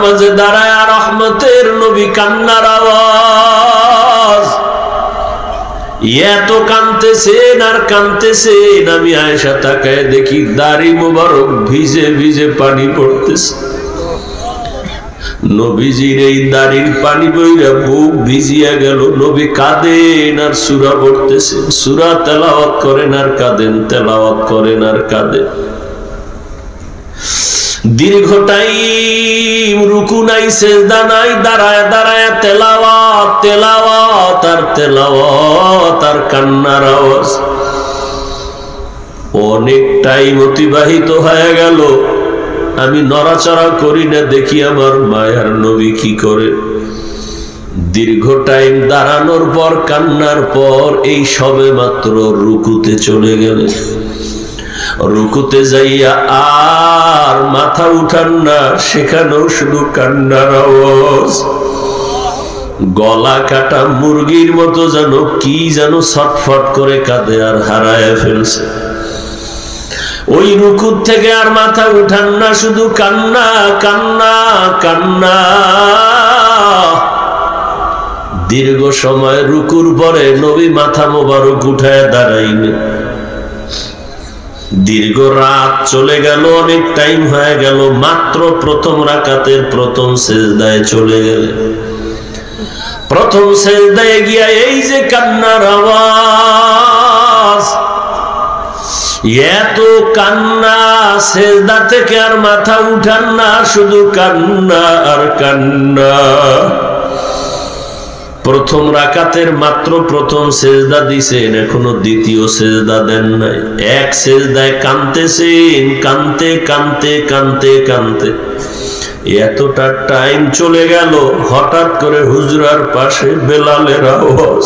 নামাজে দাঁড়ায় রহমতের নবী কান্নার আওয়াজ, এত কাঁদতেছেন আর কাঁদতেছেন। আমি আয়েশা তাকায় দেখি দাড়ি মোবারক ভিজে ভিজে পানি পড়তেছে। নবীজির এই দাড়ির পানি বইরা বুক ভিজিয়া গেল। নবী কাঁদেন আর সূরা পড়তেছেন, সূরা তেলাওয়াত করেন আর কাঁদেন, তেলাওয়াত করেন আর কাঁদেন। দীর্ঘ টাইম রুকু নাই, সিজদা নাই, দাঁড়ায় দাঁড়ায় তেলাওয়াত, তেলাওয়াত আর তেলাওয়াত আর কান্নার আওয়াজ। অনেক টাইম অতিবাহিত হয়ে গেল, আমি নড়াচড়া করি না, দেখি আমার মায়ার নবী কি করে। দীর্ঘ টাইম দাঁড়ানোর পর, কান্নার পর এই সবে মাত্র রুকুতে চলে গেলেন। রুকুতে যাইয়া আর মাথা উঠান না, সেখানেও শুধু কান্নার আওয়াজ। গলা কাটা মুরগির মতো যেন কি যেন ছটফট করে কাঁদে আর হারায় ফেলছে। ওই রুকুর থেকে আর মাথা উঠান না, শুধু কান্না কান্না কান্না। দীর্ঘ সময় রুকুর পরে নবী মাথা মোবারক উঠায় দাঁড়াইনি। দীর্ঘ রাত চলে গেল, অনেক টাইম হয়ে গেল, মাত্র প্রথম রাকাতের প্রথম সিজদায় চলে গেলে। প্রথম সিজদায় গিয়া এই যে কান্নার আওয়াজ, এত কান্না, সিজদা থেকে আর মাথা উঠান না, শুধু কান্না আর কান্না। প্রথম রাকাতের মাত্র প্রথম সিজদা দিছেন, এখনো দ্বিতীয় সিজদা দেন নাই। এক সিজদায় কাঁদতেছেন, কাঁদতে কাঁদতে কাঁদতে কাঁদতে এতটা টাইম চলে গেল। হঠাৎ করে হুজরার পাশে বেলালের আওয়াজ।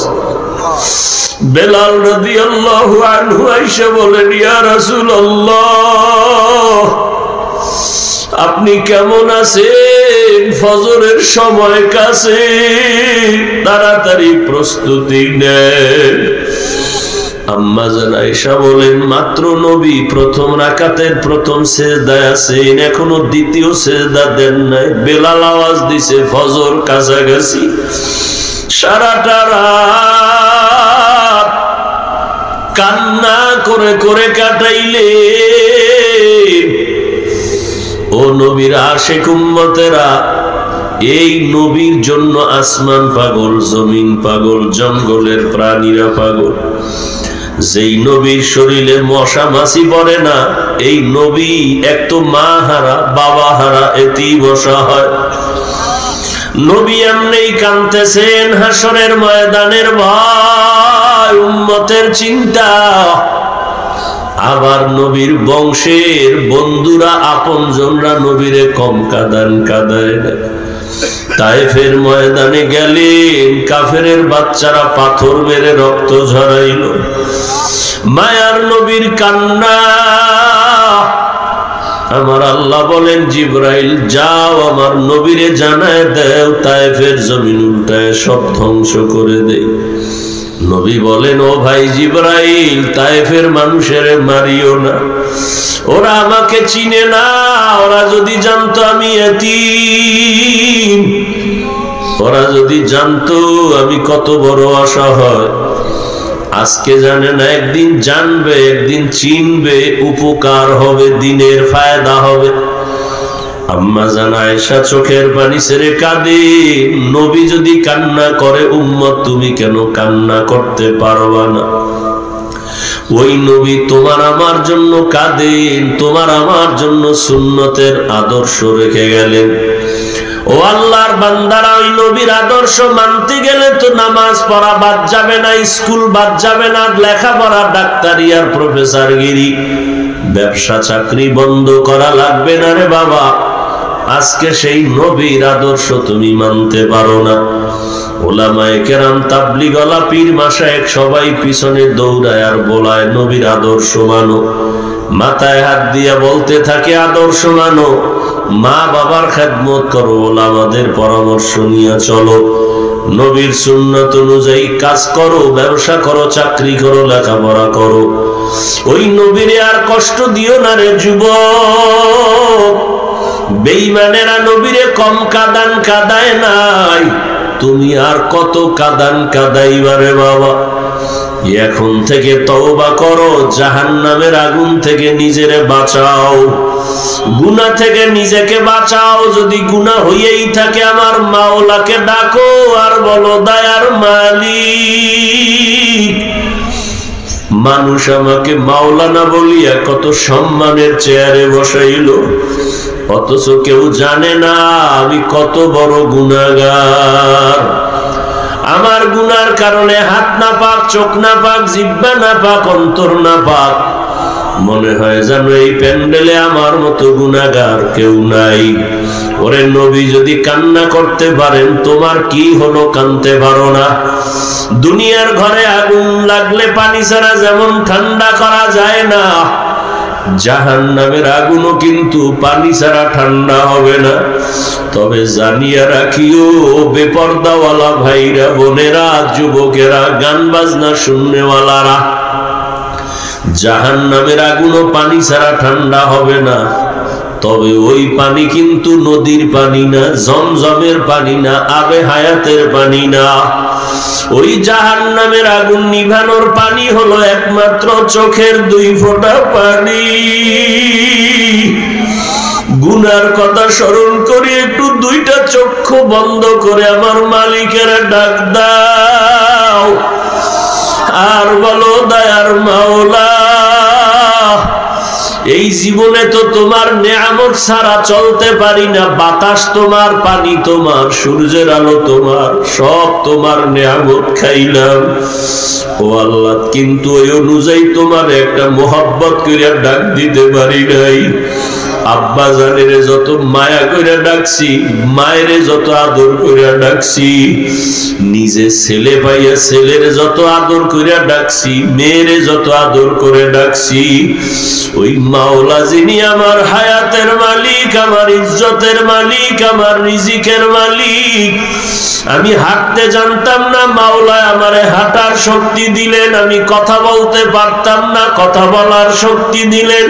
বেলাল রাদিয়াল্লাহু আনহু আয়েশা বলেন, ইয়া রাসূলুল্লাহ, আপনি কেমন আছেন? ফজরের সময় কাছে, তাড়াতাড়ি প্রস্তুতি নেন। আম্মা জান আয়েশা বলেন, মাত্র নবী প্রথম রাকাতের প্রথম সিজদায় আছেন, এখনো দ্বিতীয় সিজদা দেন নাই। বেলাল আওয়াজ দিছে ফজর কাছাকাছি। সারাটা রাত কান্না করে করে কাটাইলে। ও নবীর আশিক উম্মতেরা, এই নবীর জন্য আসমান পাগল, জমিন পাগল, জঙ্গলের প্রাণীরা পাগল। যেই নবীর শরীরে মশা মাছি পড়ে না, এই নবী এক তো মা হারা, বাবা হারা, এতেই বসা হয়। নবী এমনি কাঁদতেছেন হাসরের ময়দানের ভয়, উম্মতের চিন্তা। আবার নবীর বংশের বন্ধুরা, আপনজনরা নবীরে কম কাঁদান, কাঁদায় না। তায়েফের ময়দানে গেলেন, কাফেরের বাচ্চারা পাথর মেরে রক্ত ঝরাইল। মায়ার নবীর কান্না। আমার আল্লাহ বলেন, জিবরাইল যাও আমার নবীরে জানায় দেও, তায়েফের জমিন উল্টায় সব ধ্বংস করে দেই। নবী বলেন, ও ভাই জিবরাইল, তায়েফের মানুষের মারিও না, ওরা আমাকে চিনে না। ওরা যদি জানতো আমি এতিম, ওরা যদি জানতো আমি কত বড় অসহায়, আজকে জানে না, একদিন জানবে, একদিন চিনবে, উপকার হবে, দিনের ফায়দা হবে। আম্মা জান আয়েশা চোখের পানি ছেড়ে কাঁদে। নবী যদি কান্না করে, উম্মত তুমি কেন কান্না করতে পারবা না? ওই নবী তোমার আমার জন্য কাঁদেন, তোমার আমার জন্য সুন্নতের আদর্শ রেখে গেলেন। ও আল্লাহর বান্দারা, ওই নবীর আদর্শ মানতে গেলে তো নামাজ পড়া বাদ যাবে না, স্কুল বাদ যাবে না, লেখাপড়া, ডাক্তারি আর প্রফেসরগিরি, ব্যবসা চাকরি বন্ধ করা লাগবে না রে বাবা। আজকে সেই নবীর আদর্শ তুমি মানতে পারো না। ওলামায়ে কেরাম, তাবলীগ ওয়ালা, পীর মাশায়েখ সবাই পিছনে দৌড়ায় আর বলায় নবীর আদর্শ মানো। মাথায় হাত দিয়া বলতে থাকে আদর্শ মানো, মা বাবার খেদমত করো, ওলামাদের পরামর্শ নিয়ে চলো, নবীর সুন্নাত অনুযায়ী কাজ করো, ব্যবসা করো, চাকরি করো, লেখাপড়া করো। ওই নবীরে আর কষ্ট দিও না রে যুবক। বেঈমানেরা নবীরে কম কাদান কাদায় নাই, তুমি আর কত কাদান কাদাইবারে বাবা। এখন থেকে তওবা করো, জাহান্নামের আগুন থেকে নিজেরে বাঁচাও, গুনাহ থেকে নিজেকে বাঁচাও। যদি গুনাহ হইয়াই থাকে আমার মাওলাকে ডাকো আর বলো দয়ার মালিক। মানুষ আমাকে মাওলানা বলিয়া কত সম্মানের চেয়ারে বসাইল, অথচ কেউ জানে না আমি কত বড় গুনাহগার। আমার গুনার কারণে হাত না পাক, চোখ না পাক, জিহ্বা না পাক, অন্তর না পাক। মনে হয় যেন এই প্যান্ডেলে আমার মতো গুনাহগার কেউ নাই। ওরে নবী যদি কান্না করতে পারেন, তোমার কি হলো কাঁদতে পারো না? দুনিয়ার ঘরে আগুন লাগলে পানি ছাড়া যেমন ঠান্ডা করা যায় না, জাহান্নামের আগুনও কিন্তু পানি ছাড়া ঠান্ডা হবে না। তবে জানিয়া রাখিও বেপরদাওয়ালা ভাইরা, বোনেরা, যুবকেরা, গান বাজনা শুননেওয়ালারা, জাহান্নামের আগুনও পানি ছাড়া ঠান্ডা হবে না। তবে ওই পানি কিন্তু নদীর পানি না, জমজমের পানি না, আবে হায়াতের পানি না। ওই জাহান্নামের আগুন নিভানোর পানি হলো একমাত্র চোখের 2 ফোঁটা পানি। গুনার কথা স্মরণ করে একটু 2টা চক্ষু বন্ধ করে আমার মালিকের ডাক দাও আর বলো দয়ার মাওলা, এই জীবনে তো তোমার নেয়ামত ছাড়া চলতে পারি না। বাতাস তোমার, পানি তোমার, সূর্যের আলো তোমার, সব তোমার নেয়ামত খাইলাম ও আল্লাহ, কিন্তু ওই অনুযায়ী তোমার একটা মোহাব্বত করিয়া ডাক দিতে পারি নাই। আব্বা জানের যত মায়া কইরা ডাকছি, মায়ের যত আদর কইরা ডাকছি, নিজে ছেলে পাইয়া ছেলের যত আদর কইরা ডাকছি, মেয়ের যত আদর করে ডাকছি, ওই মাওলা যিনি আমার হায়াতের মালিক, আমার ইজ্জতের মালিক, আমার রিজিকের মালিক, আমি হাঁটতে জানতাম না, মাওলা আমারে হাঁটার শক্তি দিলেন। আমি কথা বলতে পারতাম না, কথা বলার শক্তি দিলেন।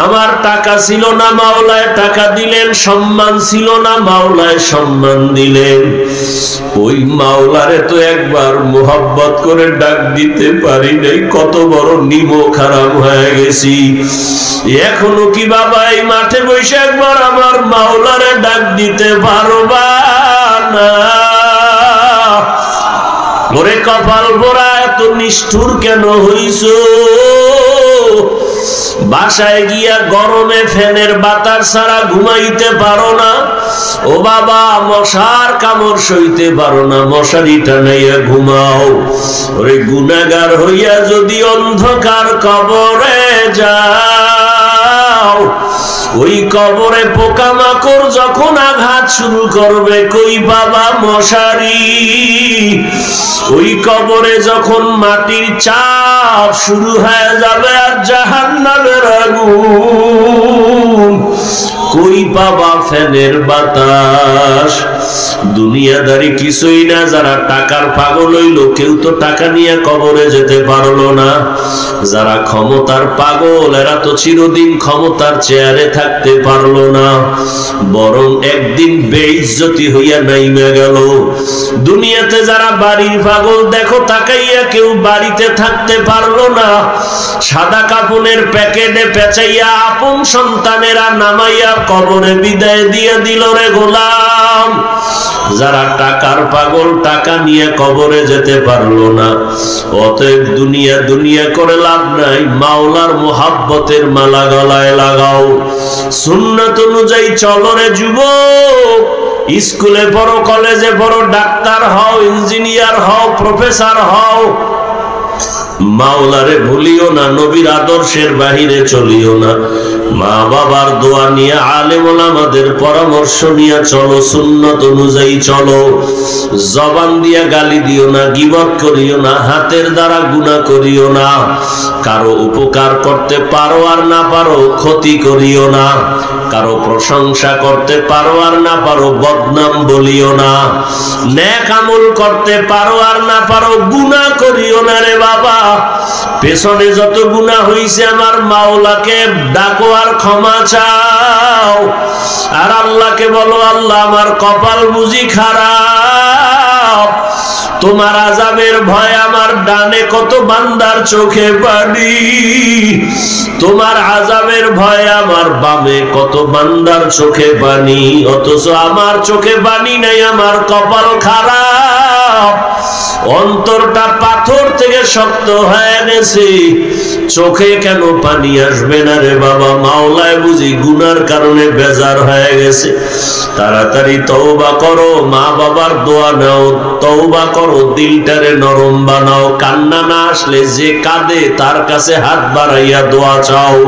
আমার টাকা ছিল না, মাওলায় টাকা দিলেন। সম্মান ছিল না, মাওলায় সম্মান দিলেন। ওই মাওলারে তো একবার মোহাব্বত করে ডাক দিতে পারি নাই। কত বড় নিমো খারাপ হয়ে গেছি। এখনো কি বাবা এই মাঠে বসে একবার আমার মাওলারে ডাক দিতে পারবা না? ওরে কপাল পোড়া, এত নিষ্ঠুর কেন হইছো? বাসায় গিয়া গরমে ফ্যানের বাতাস ছাড়া ঘুমাইতে পারো না। ও বাবা, মশার কামড় সইতে পারো না, মশারি টানাইয়া ঘুমাও। ওরে গুনাহগার হইয়া যদি অন্ধকার কবরে যাও, ওই কবরে পোকামাকড় যখন আঘাত শুরু করবে, কই বাবা মশারি? ওই কবরে যখন মাটির চাপ শুরু হয়ে যাবে আর জাহান্নামের আগুন, কই পাবা ফ্যানের বাতাস? দুনিয়াদারি কিছুই না। যারা টাকার পাগল হইল, কেউ তো টাকা নিয়ে কবরে যেতে পারলো না। যারা ক্ষমতার পাগল, এরা তো চিরদিন ক্ষমতার চেয়ারে থাকতে পারলো না, বরং একদিন বেইজ্জতি হইয়া নাইমা গেল। দুনিয়াতে যারা বাড়ির পাগল, দেখো তাকাইয়া কেউ বাড়িতে থাকতে পারলো না। সাদা কাপড়ের প্যাকেটে পেঁচাইয়া আপন সন্তানেরা নামাইয়া কবরে বিদায় দিয়ে দিল রে গোলাম। যারা টাকার পাগল, টাকা নিয়ে কবরে যেতে পারলো না। অতএব দুনিয়া দুনিয়া করে লাভ নাই, মাওলার মোহাব্বতের মালা গলায় লাগাও। সুন্নাত অনুযায়ী চলো রে যুবক। স্কুলে পড়ো, কলেজে পড়ো, ডাক্তার হও, ইঞ্জিনিয়ার হও, প্রফেসর হও, মাওলারে ভুলিও না, নবীর আদর্শের বাহিরে চলিও না। মা বাবার দোয়া নিয়ে, আলেম ওলামাদের পরামর্শ নিয়ে চলো, সুন্নত অনুযায়ী চলো। জবান দিয়া গালি দিও না, গীবত করিও না, হাতের দ্বারা গুনাহ করিও না। কারো উপকার করতে পারো আর না পারো ক্ষতি করিও না। কারো প্রশংসা করতে পারো আর না পারো বদনাম বলিও না। নেক আমল করতে পারো আর না পারো গুনাহ করিও না রে বাবা। পেছনে যত গুনাহ হইছে আমার মাওলাকে ডাকো আর ক্ষমা চাও, আর আল্লাহকে বলো আল্লাহ আমার কপাল বুঝি খারাপ, তোমার আযাবের ভয় আমার ডানে কত বান্দার চোখে পানি, তোমার আযাবের ভয় আমার বামে কত বান্দার চোখে পানি, অথচ আমার চোখে পানি নাই, আমার কপাল খারাপ, অন্তরটা পাথর থেকে শক্ত হয়ে গেছে, চোখে কেন পানি আসবে না রে বাবা? মাওলায় বুঝি গুনার কারণে বেজার হয়ে গেছে। তাড়াতাড়ি তওবা করো, মা বাবার দোয়া নাও, তওবা করো, দিলটারে নরম বানাও, কান্না না আসলে যে কাঁদে তার কাছে হাত বাড়াইয়া দোয়া চাও,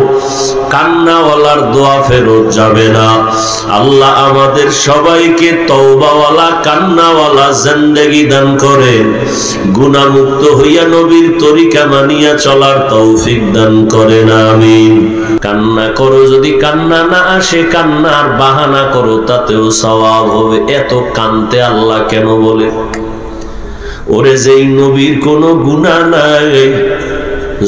কান্নাওয়ালার দোয়া ফেরত যাবে না। আল্লাহ আমাদের সবাইকে তওবাওয়ালা কান্নাওয়ালা জিন্দেগি দান করেন, গুনাহমুক্ত হইয়া নবীর তরিকা মানিয়া চলার তৌফিক দান করেন, আমিন। কান্না করো, যদি কান্না না আসে কান্নার বাহানা করো, তাতেও সওয়াব হবে। এত কানতে আল্লাহ কেন বলে? ওরে যেই নবীর কোনো গুনাহ নাই,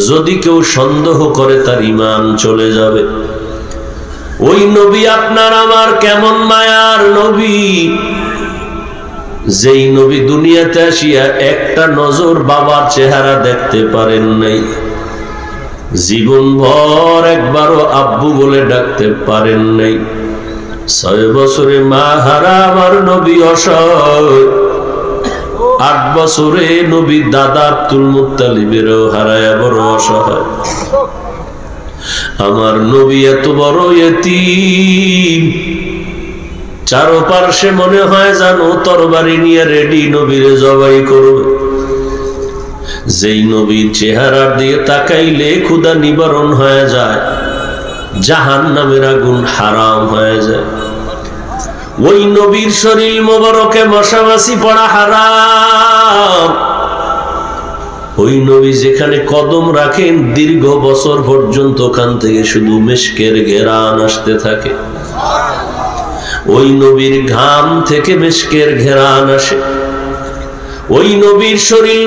যদি কেউ সন্দেহ করে তার ঈমান চলে যাবে। ওই নবী আপনার আমার কেমন মায়ার নবী, যেই নবী দুনিয়াতে আসিয়া একটা নজর বাবার চেহারা দেখতে পারেন নাই, জীবন ভর একবারও আব্বু বলে ডাকতে পারেন নাই, 6 বছরে মা হারা আমার নবী অসহায়, 8 বছরে নবী দাদা আব্দুল মুত্তালিবেরও হারায়া বড় অসহায়। আমার নবী এত বড় ইতিম, চারপাশে মনে হয় জানো তরবারি নিয়ে রেডি নবীরে জবাই করবে। যেই নবীর চেহারার দিকে তাকাইলে ক্ষুধা নিবারণ হয়ে যায়, জাহান্নামের আগুন হারাম হয়ে যায়। ওই নবীর শরীর মোবারকে মশামাছি পড়া হারাম। ওই নবী যেখানে কদম রাখেন দীর্ঘ বছর পর্যন্ত ওখান থেকে শুধু মিশকের ঘেরান আসতে থাকে। ওই নবীর ঘাম থেকে মিশকের ঘেরান আসে। ওই নবীর শরীর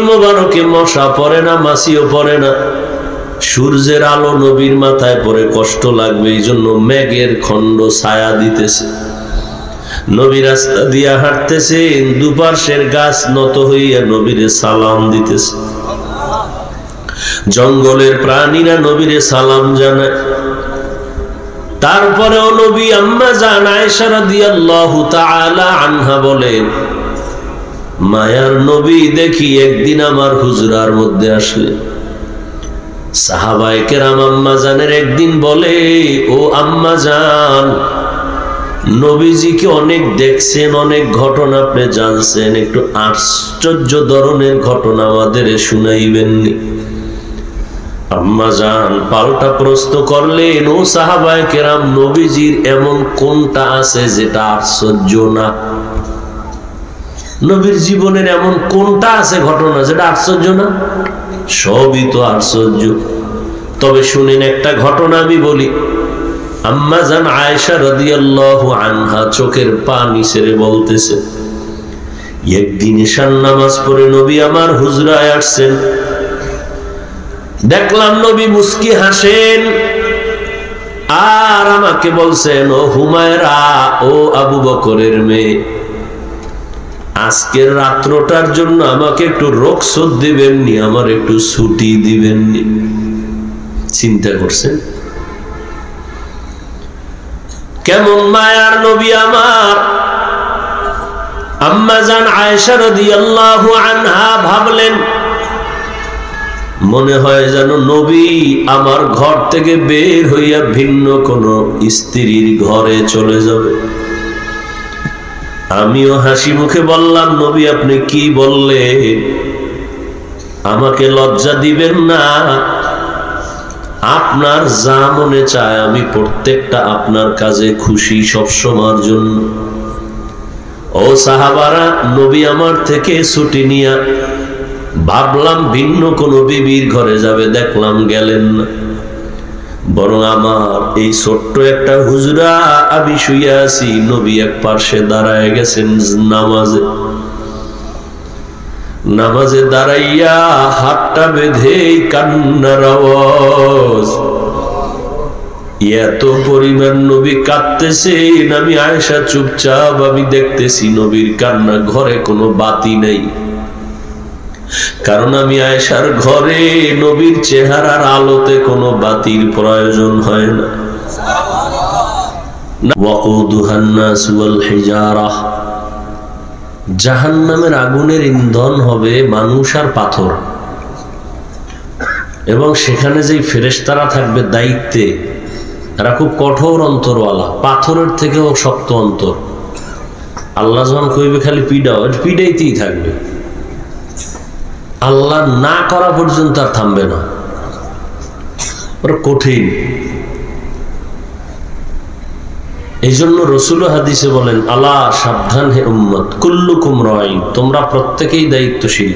মোবারকে মশা পড়ে না, মাছিও পড়ে না। সূর্যের আলো নবীর মাথায় পড়ে কষ্ট লাগবে, এই জন্য মেঘের খণ্ড ছায়া দিতেছে। নবী রাস্তা দিয়া হাঁটতেছেন, দুপাশের গাছ নত হইয়া নবীরে সালাম দিতেছে। জঙ্গলের প্রাণীরা নবীরে সালাম জানায়। তারপরেও নবী আম্মা জান আয়েশা রাদিয়াল্লাহু তাআলা আনহা বলেন, মায়ার নবী দেখি একদিন আমার হুজরার মধ্যে আসলেন। সাহাবায়ে কেরাম আম্মা জানের একদিন বলে, ও আম্মা জান, নবীজিকে অনেক দেখছেন, অনেক ঘটনা আপনি জানছেন, একটু আশ্চর্য ধরনের ঘটনা আমাদের শুনাইবেননি? আম্মা জান পাল্টা প্রশ্ন করলেন, ও সাহাবায়ে কেরাম, নবীজির এমন কোনটা আছে যেটা আশ্চর্য না? নবীর জীবনের এমন কোনটা আছে ঘটনা যেটা আশ্চর্য না? সবই তো আশ্চর্য। তবে শুনেন একটা ঘটনা আমি বলি। আম্মা জান আয়েশা রাদিয়াল্লাহু আনহা চোখের পানি ছেড়ে বলতেছে, একদিন ঈশার নামাজ পড়ে নবী আমার হুজরায় আসছেন। দেখলাম নবী মুস্কি হাসেন, আর আমাকে বলছেন, ও হুমায়রা, ও আবু বকরের মেয়ে, আজকের রাত্রটার জন্য আমাকে একটু রুখসত দিবেননি, আমার একটু ছুটি দিবেননি? চিন্তা করছেন কেমন মায়ার নবী আমার? আম্মা জান আয়েশা রাদিয়াল্লাহু আনহা ভাবলেন, মনে হয় যেন নবী আমার ঘর থেকে বের হইয়া ভিন্ন কোন স্ত্রীর ঘরে চলে যাবে। আমিও হাসি মুখে বললাম, নবী আপনি কি বললেন? আমাকে লজ্জা দিবেন না। আপনার যা মনে চায় আমি প্রত্যেকটা আপনার কাজে খুশি সবসময়ের জন্য। ও সাহাবারা, নবী আমার থেকে ছুটি নিয়া ভাবলাম ভিন্ন কোন বিবির ঘরে যাবে, দেখলাম গেলেন না, বরং আমার এই ছোট্ট একটা হুজরা আমি শুয়ে আছি, নবী এক পাশে দাঁড়ায় গেছেন নামাজে। নামাজে দাঁড়াইয়া হাতটা বেঁধে কান্নার আওয়াজ, এত পরিমাণ নবী কাঁদতেছেন। আমি আয়েশা চুপচাপ, আমি দেখতেছি নবীর কান্না, ঘরে কোনো বাতি নেই, কারণ আমি আয়েশার ঘরে নবীর চেহারার আলোতে কোনো বাতির প্রয়োজন হয় না। ওয়াকুদুহান নাস ওয়াল হিজারাহ, জাহান্নামের আগুনের ইন্ধন হবে মানুষ আর পাথর, এবং সেখানে যেই ফেরেশতারা থাকবে দায়িত্বে, এরা খুব কঠোর অন্তরওয়ালা, পাথরের থেকেও শক্ত অন্তর। আল্লাহ যখন কইবে খালি পিডাও, পিডাইতেই থাকবে, আল্লাহ না করা পর্যন্ত আর থামবে না, ওরা কঠিন। এই জন্য রাসূল হাদিসে বলেন, আলা সাবধান হে উম্মত, কুল্লুকুম রাঈন, তোমরা প্রত্যেকেই দায়িত্বশীল,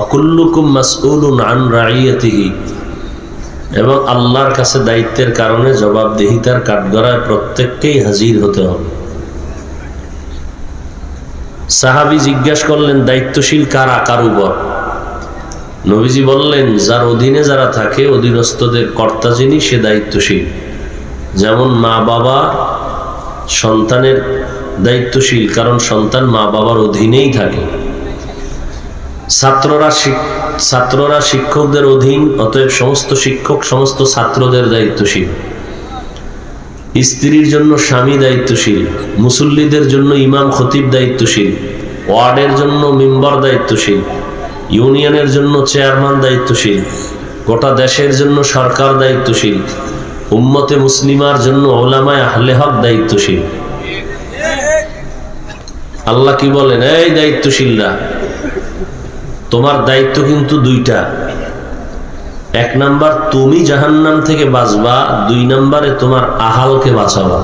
অকুল্লুকুম মাসউলুন আন রাইয়াতিহি, এবং আল্লাহর কাছে দায়িত্বের কারণে জবাবদিহিতার কাঠগড়ায় প্রত্যেককেই হাজির হতে হবে। সাহাবী জিজ্ঞাসা করলেন, দায়িত্বশীল কারা, কার উপর? নবীজি বললেন, যার অধীনে যারা থাকে, অধীনস্থদের কর্তা যিনি, সে দায়িত্বশীল। যেমন মা বাবা সন্তানের দায়িত্বশীল, কারণ সন্তান মা বাবার অধীনেই থাকে। ছাত্ররা শিক্ষকদের অধীন, অতএব সমস্ত শিক্ষক সমস্ত ছাত্রদের দায়িত্বশীল। স্ত্রীর জন্য স্বামী দায়িত্বশীল, মুসল্লিদের জন্য ইমাম খতিব দায়িত্বশীল, ওয়ার্ডের জন্য মেম্বার দায়িত্বশীল, ইউনিয়নের জন্য চেয়ারম্যান দায়িত্বশীল, গোটা দেশের জন্য সরকার দায়িত্বশীল, উম্মতে মুসলিমার জন্য উলামায়ে আহলে হক দায়িত্বশীল। আল্লাহ কি বলেন, এই দায়িত্বশীলরা, তোমার দায়িত্ব কিন্তু দুইটা। এক নাম্বার, তুমি জাহান্নাম থেকে বাঁচবা, দুই নাম্বারে তোমার আহালকে বাঁচাবা।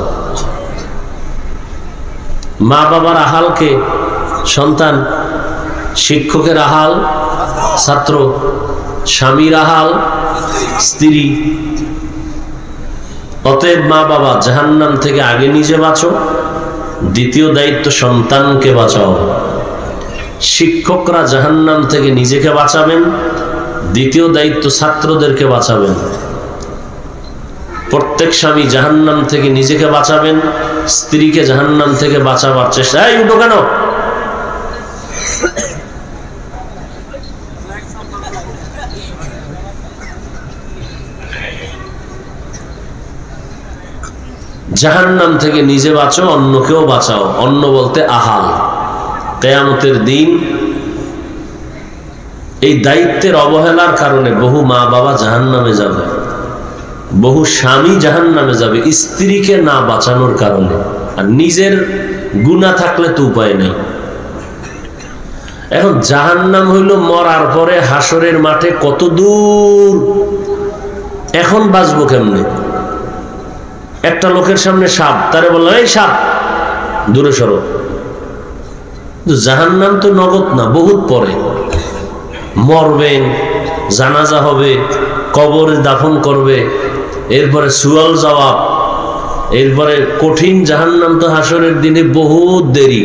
মা বাবার আহালকে সন্তান, শিক্ষকের আহাল ছাত্র, স্বামীর আহাল স্ত্রী। অতএব মা বাবা জাহান্নাম থেকে আগে নিজে বাঁচো, দ্বিতীয় দায়িত্ব সন্তানকে বাঁচাও। শিক্ষকরা জাহান্নাম থেকে নিজেকে বাঁচাবেন, দ্বিতীয় দায়িত্ব ছাত্রদেরকে বাঁচাবেন। প্রত্যেক স্বামী জাহান্নাম থেকে নিজেকে বাঁচাবেন, স্ত্রীকে জাহান্নাম থেকে বাঁচাবার চেষ্টা। এই উঠো কেন? জাহান্নাম থেকে নিজে বাঁচো, অন্যকেও বাঁচাও। অন্য বলতে আহাল। কিয়ামতের দিন এই দায়িত্বের অবহেলার কারণে বহু মা বাবা জাহান্নামে যাবে, বহু স্বামী জাহান্নামে যাবে, স্ত্রীকে না বাঁচানোর কারণে। আর নিজের গুনাহ থাকলে তো উপায় নেই। এখন জাহান্নাম হইল মরার পরে হাসরের মাঠে কত দূর, এখন বাঁচবো কেমনে? একটা লোকের সামনে সাপ, তারে বললো, এই সাপ দূরে সরো। জাহান্নাম তো নগদ না, বহুত পরে মরবেন, জানাজা হবে, কবরে দাফন করবে, এরপরে সুয়াল জবাব, এরপরে কঠিন জাহান্নাম তো হাসরের দিনে বহুত দেরি।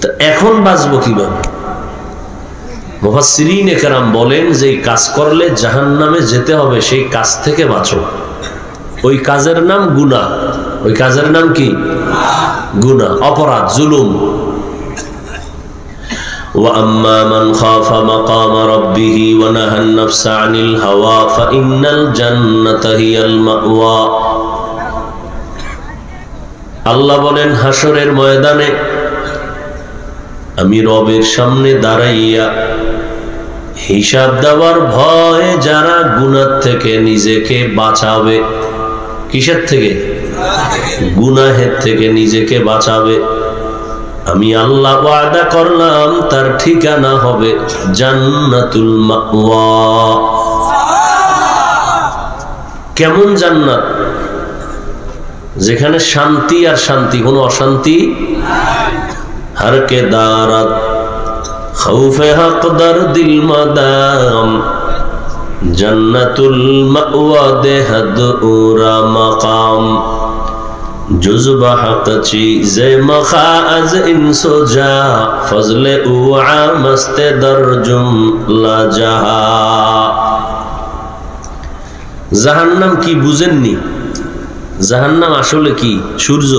তো এখন বাঁচবো কিভাবে? মুফাসসিরিনে কেরাম বলেন যে কাজ করলে জাহান্নামে যেতে হবে, সেই কাজ থেকে বাঁচো। ওই কাজের নাম গুনাহ। ওই কাজের নাম কি? গুনাহ, অপরাধ, জুলুম। وَأَمَّا مَنْ خَافَ مَقَامَ رَبِّهِ وَنَهَى النَّفْسَ عَنِ الْهَوَى فَإِنَّ الْجَنَّةَ هِيَ الْمَأْوَى। আল্লাহ বলেন, হাসরের ময়দানে আমি রবের সামনে দাঁড়াইয়া হিসাব দেওয়ার ভয়ে যারা গুনাহ থেকে নিজেকে বাঁচাবে, কিসের থেকে? গুনাহের থেকে নিজেকে বাঁচাবে, আমি আল্লাহ ওয়াদা করলাম তার ঠিকানা হবে জান্নাতুল মাওয়া। কেমন জান্নাত? যেখানে শান্তি আর শান্তি, কোনো অশান্তি हर के दारत खौफे हक दर दिल मदाम जन्नतुल मअवा देहद उरा मकाम। जुज़्बा हक़ची ज़े मखा अज़ इंसो जा फज़ले उआ मस्ते दरजुम ला जहा। জাহান্নাম কি বুঝেননি? জাহান্নাম আসলে কি? সূর্য,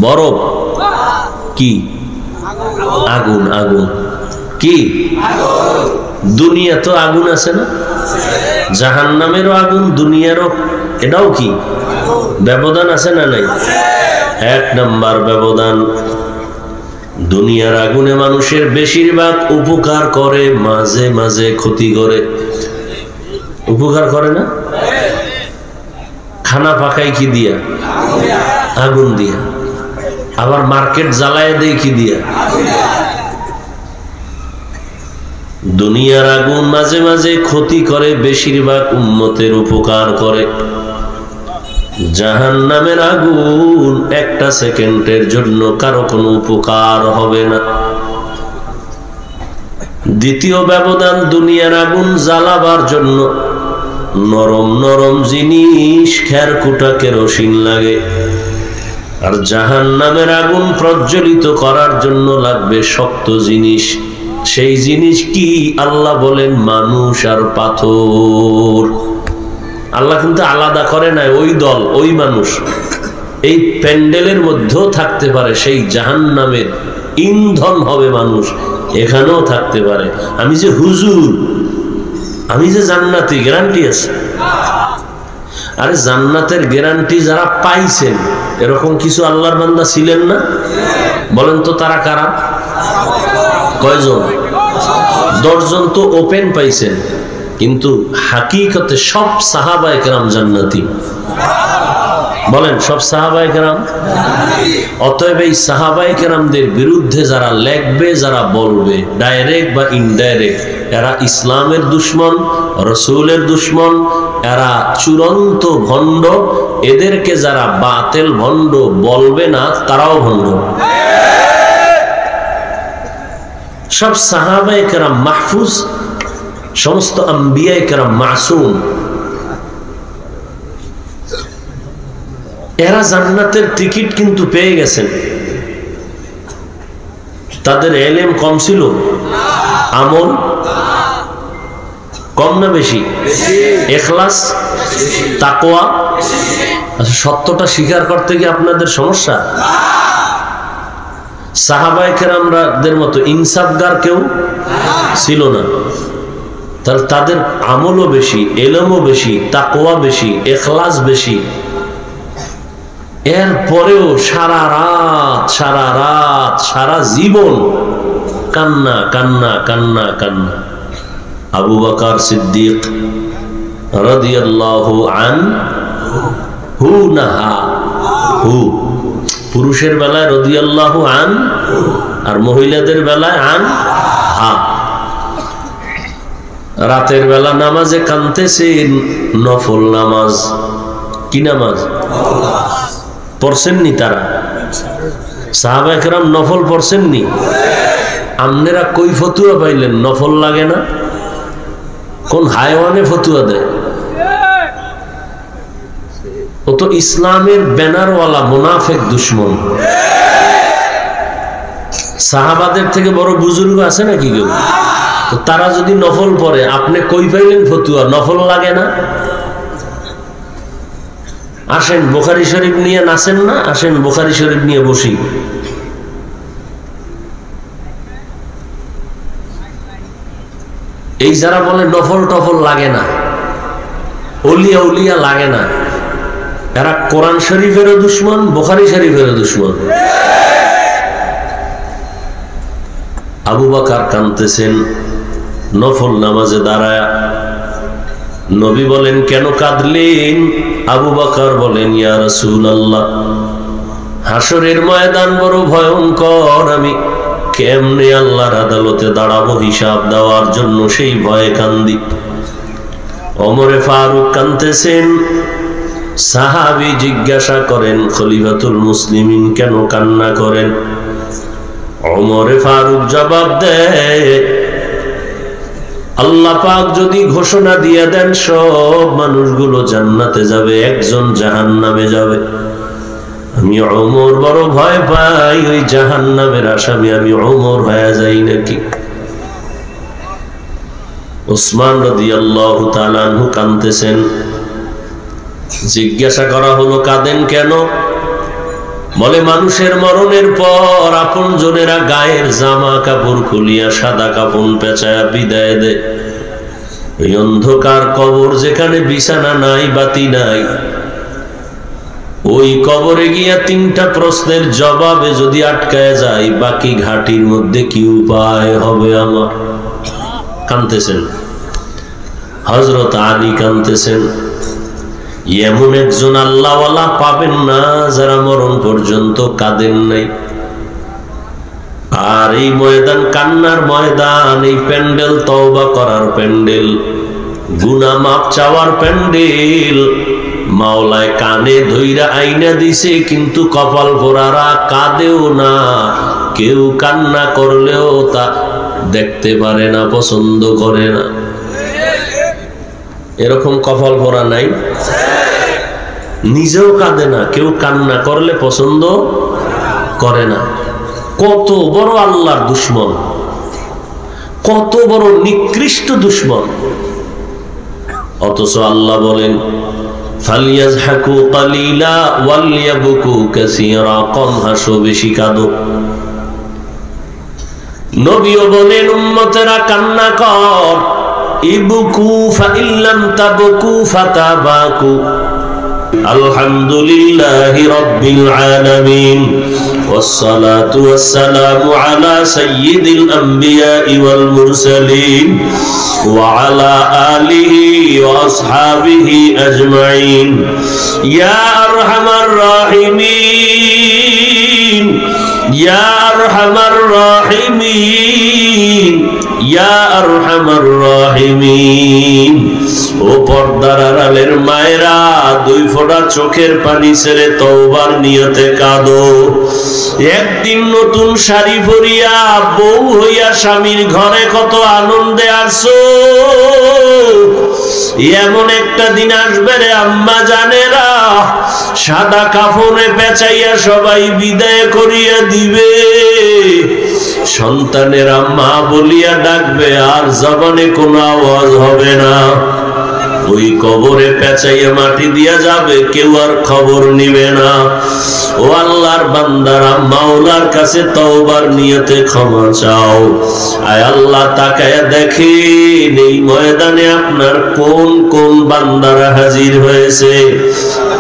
বরফ, কি আগুন? আগুন কি? দুনিয়া তো আগুন আছে না? জাহান্নামেরও আগুন, দুনিয়ারও। এটাও কি? ব্যবধান আছে না নাই? এক নাম্বার ব্যবধান, দুনিয়ার আগুনে মানুষের বেশিরভাগ উপকার করে, মাঝে মাঝে ক্ষতি করে। উপকার করে না? খানা পাকাই কি দিয়া? আগুন দিয়া। আবার মার্কেট জ্বালায় দেয় কি দিয়া? দুনিয়ার আগুন মাঝে মাঝে ক্ষতি করে, বেশিরভাগ উম্মতের উপকার করে। জাহান্নামের আগুন একটা সেকেন্ডের জন্য কারো কোনো উপকার হবে না। দ্বিতীয় ব্যবধান, দুনিয়ার আগুন জ্বালাবার জন্য নরম নরম জিনিস, খেরকুটা কেরোসিন লাগে, আর জাহান্নামের আগুন প্রজ্বলিত করার জন্য লাগবে শক্ত জিনিস। সেই জিনিস কি? আল্লাহ বলেন মানুষ আর পাথর। আল্লাহ কিন্তু আলাদা করে নাই, ওই দল, ওই মানুষ এই প্যান্ডেলের মধ্যেও থাকতে পারে। সেই জাহান্নামের ইন্ধন হবে মানুষ, এখানেও থাকতে পারে। আমি যে হুজুর, আমি যে জান্নাতি, গ্যারান্টি আছে। আরে জান্নাতের গ্যারান্টি যারা পাইছেন, এরকম কিছু আল্লাহর বান্দা ছিলেন না? বলেন তো তারা কারা? কয়জন? 10 জন তো ওপেন পাইছেন, কিন্তু হাকিকতে সব সাহাবায়ে কেরাম জান্নাতি। বলেন সব সাহাবায়ে কেরাম। অতএব এই সাহাবায়ে কেরামদের বিরুদ্ধে যারা লেখবে, যারা বলবে, ডাইরেক্ট বা ইনডাইরেক্ট, এরা ইসলামের দুশমন, রাসূলের দুশমন, এরা চূড়ান্ত ভণ্ড। এদেরকে যারা বাতিল ভণ্ড বলবে না, তারাও ভণ্ড। সব সাহাবায়ে কেরাম মাহফুজ, সমস্ত আম্বিয়ায়ে কেরাম মাসুম। এরা জান্নাতের টিকিট কিন্তু পেয়ে গেছেন। তাদের ইলম কম ছিল? আমল কম না বেশি? ইখলাস, তাকওয়া। আচ্ছা, সত্যটা স্বীকার করতে গিয়ে আপনাদের সমস্যা? সাহাবায়ে কেরামদের মতো ইনসাফগার কেউ ছিল না। তাহলে তাদের আমলও বেশি, ইলমও বেশি, তাকওয়া বেশি, ইখলাস বেশি। এরপরেও সারা রাত সারা জীবন কান্না কান্না কান্না কান্না। আবু বকর সিদ্দিক রাদিয়াল্লাহু আনহু নাহা, হু পুরুষের বেলায় রাদিয়াল্লাহু আনহু, আর মহিলাদের বেলায় আনহা। রাতের বেলা নামাজে কাঁদতেছেন, নফল নামাজ। কি নামাজ পড়ছেননি তারা? সাহাবায়ে কেরাম নফল পড়ছেননি? আপনারা কই ফতুয়া পাইলেন নফল লাগে না? কোন হায়ওয়ানে ফতুয়া দেয়? ও তো ইসলামের ব্যানারওয়ালা মুনাফিক দুশমন। সাহাবাদের থেকে বড় বুজুর্গ আছে নাকি কেউ? তো তারা যদি নফল পড়ে, আপনি কই পাইলেন ফতুয়া নফল লাগে না? আসেন বুখারী শরীফ নিয়ে নাচেন না, আসেন বুখারী শরীফ নিয়ে বসি। এই যারা বলে নফল টফল লাগে না, ওলিয়া উলিয়া লাগে না, এরা কোরআন শরীফেরও দুশমন, বুখারী শরীফেরও দুশমন। আবু বকর কাঁদতেছেন নফল নামাজে দাঁড়ায়া। নবী বলেন, কেন কাঁদলেন? আবু বকর বলেন, ইয়া রাসূলুল্লাহ, হাসরের ময়দান বড় ভয়ঙ্কর, আমি কেমনে আল্লাহর আদালতে দাঁড়াবো হিসাব দেওয়ার জন্য, সেই ভয়ে কান্দি। ওমরে ফারুক কাঁদতেছেন। সাহাবী জিজ্ঞাসা করেন, খলিফাতুল মুসলিমিন কেন কান্না করেন? ওমরে ফারুক জবাব দেয়, আল্লাহ পাক যদি ঘোষণা দিয়ে দেন সব মানুষগুলো জান্নাতে যাবে, একজন জাহান্নামে যাবে, আমি ওমর বড় ভয় পাই ওই জাহান্নামের আসামি আমি ওমর হয়ে যাই নাকি। উসমান রাদিয়াল্লাহু তাআলা আনহু কাঁদতেছেন। জিজ্ঞাসা করা হলো কাঁদেন কেন? বলে মানুষের মরণের পর আপনজনেরা গায়ের জামা কাপড় খুলিয়া সাদা কাপড় পেঁচায়া বিদায় দেয়। ওই অন্ধকার কবর যেখানে বিছানা নাই বাতি নাই, ওই কবরে গিয়া তিনটা প্রশ্নের জবাবে যদি আটকায় যায় বাকি ঘাটির মধ্যে কি উপায় হবে আমার? কাঁদতেছেন হযরত আলী, কাঁদতেছেন। এমন একজন আল্লাহওয়ালা পাবেন না যারা মরণ পর্যন্ত কাঁদেন নাই। আর এই ময়দান কান্নার ময়দান, এই প্যান্ডেল তওবা করার প্যান্ডেল, গুনাহ মাপ চাওয়ার প্যান্ডেল। মাওলায় কানে ধইরা আইনা দিছে, কিন্তু কপাল পোড়ারা কাঁদেও না। কেউ কান্না করলেও তা দেখতে পারে না, পছন্দ করে না। এরকম কপাল পোড়া নাই? নিজেও কাঁদে না, কেউ কান্না করলে পছন্দ করে না। কত বড় আল্লাহর দুশমন, কত বড় নিকৃষ্ট দুশমন। অথচ আল্লাহ বলেন ফালিয়াজহাকু কালিলা ওয়ালিয়াবকু কাসীরা, কম হাসো বেশি কাঁদো। নবীও বলেন উম্মতেরা কান্না কর, ইবকু ফাইল্লাম তাবকু ফাতাবাকু। আলহামদুলিল্লাহি রাব্বিল আলামিন والصلاة والسلام على سيد الأنبياء والمرسلين وعلى آله وأصحابه أجمعين يا أرحم الراحمين يا أرحم الراحمين يا أرحم الراحمين। ও পর্দার আড়ালের মায়েরা, দুই ফোঁটা চোখের পানি ছেড়ে তওবার নিয়তে কাঁদো। একদিন নতুন শাড়ি পরিয়া বউ হইয়া স্বামীর ঘরে কত আনন্দে আসো, এমন একটা দিন আসবে রে আম্মা জানেরা, সাদা কাফনে পেঁচাইয়া সবাই বিদায় করিয়া দিবে। সন্তানেরা মা বলিয়া ডাকবে, আর জবানে কোনো আওয়াজ হবে না। ওই কবরে পেঁচাইয়া মাটি দিয়া যাবে, কেউ আর খবর নিবে না। ও আল্লাহর বান্দারা, মাওলার কাছে তওবার নিয়তে ক্ষমা চাও। আয় আল্লাহ তাকায়া দেখেন এই ময়দানে আপনার কোন কোন বান্দারা হাজির হয়েছে,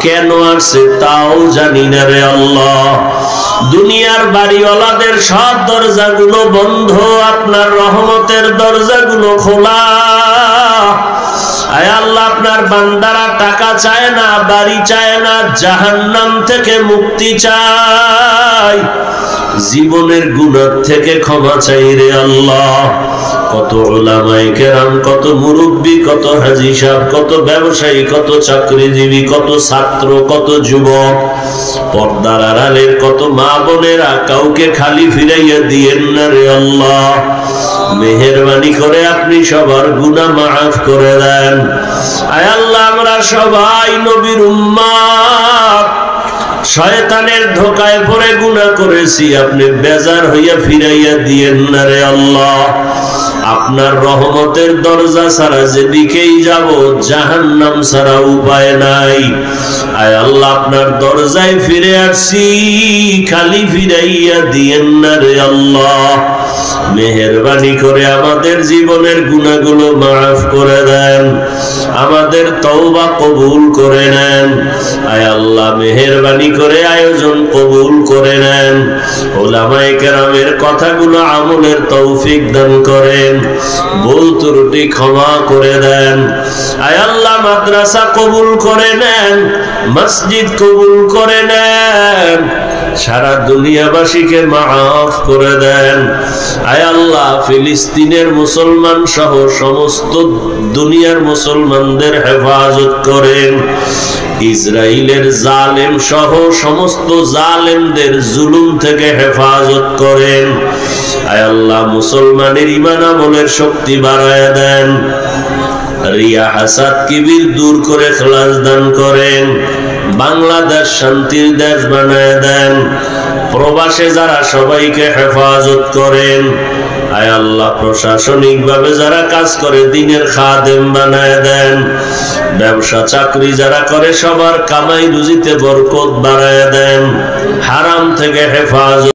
কেন আসছে তাও জানি না রে আল্লাহ। দুনিয়ার বাড়িওয়ালাদের সব দরজাগুলো বন্ধ, আপনার রহমতের দরজাগুলো খোলা। আয় আল্লাহ, আপনার বান্দারা টাকা চায় না, বাড়ি চায় না, জাহান্নাম থেকে মুক্তি চায়, জীবনের গুনাহ থেকে ক্ষমা চাই রে আল্লাহ। কত উলামায়ে কেরাম, কত মুরব্বী, কত হাজী সাহেব, কত ব্যবসায়ী, কত চাকরিজীবী, কত ছাত্র, কত যুবক, পর্দার আড়ালের কত মা বোনেরা, কাউকে খালি ফিরাইয়া দিয়েন না রে আল্লাহ। মেহেরবানি করে আপনি সবার গুনাহ মাফ করে দেন। আয় আল্লাহ, আমরা সবাই নবীর উম্মত, শয়তানের ধোকায় পড়ে গুনাহ করেছি, আপনি বেজার হইয়া ফিরাইয়া দিয়েন না রে আল্লাহ। আপনার রহমতের দরজা ছাড়া যেদিকেই যাব জাহান্নাম ছাড়া উপায় নাই। আয় আল্লাহ, আপনার দরজায় ফিরে আসছি, খালি ফিরাইয়া দিয়েন না রে আল্লাহ। মেহেরবানি করে আমাদের জীবনের গুনাহগুলো মাফ করে দেন, আমাদের তওবা কবুল করে নেন। আয় আল্লাহ, মেহেরবানি করে আয়োজন কবুল করে নেন। উলামায়ে কেরামের কথাগুলো আমলের তৌফিক দান করেন, ভুল ত্রুটি ক্ষমা করে দেন। আয় আল্লাহ, মাদ্রাসা কবুল করে নেন, মসজিদ কবুল করে নেন, সারা দুনিয়াবাসীকে মাফ করে দেন। আয় আল্লাহ, ফিলিস্তিনের মুসলমান সহ সমস্ত দুনিয়ার মুসলমানদের হেফাজত করেন। ইসরায়েলের জালেম সহ সমস্ত জালেমদের জুলুম থেকে হেফাজত করেন। আয় আল্লাহ, মুসলমানের ঈমান আমলের শক্তি বাড়ায় দেন, রিয়া হাসাদ কিবির দূর করে ইখলাস দান করেন। বাংলাদেশ শান্তির দেশ বানায় দেন। প্রবাসে যারা সবাইকে হেফাজত করেন, আয় আল্লাহ প্রশাসনিক ভাবে যারা কাজ করে দ্বীনের খাদেম বানায় দেন। ব্যবসা চাকরি যারা করে সবার কামাই রুজিতে বরকত বাড়ায় দেন। হারাম থেকে হেফাজত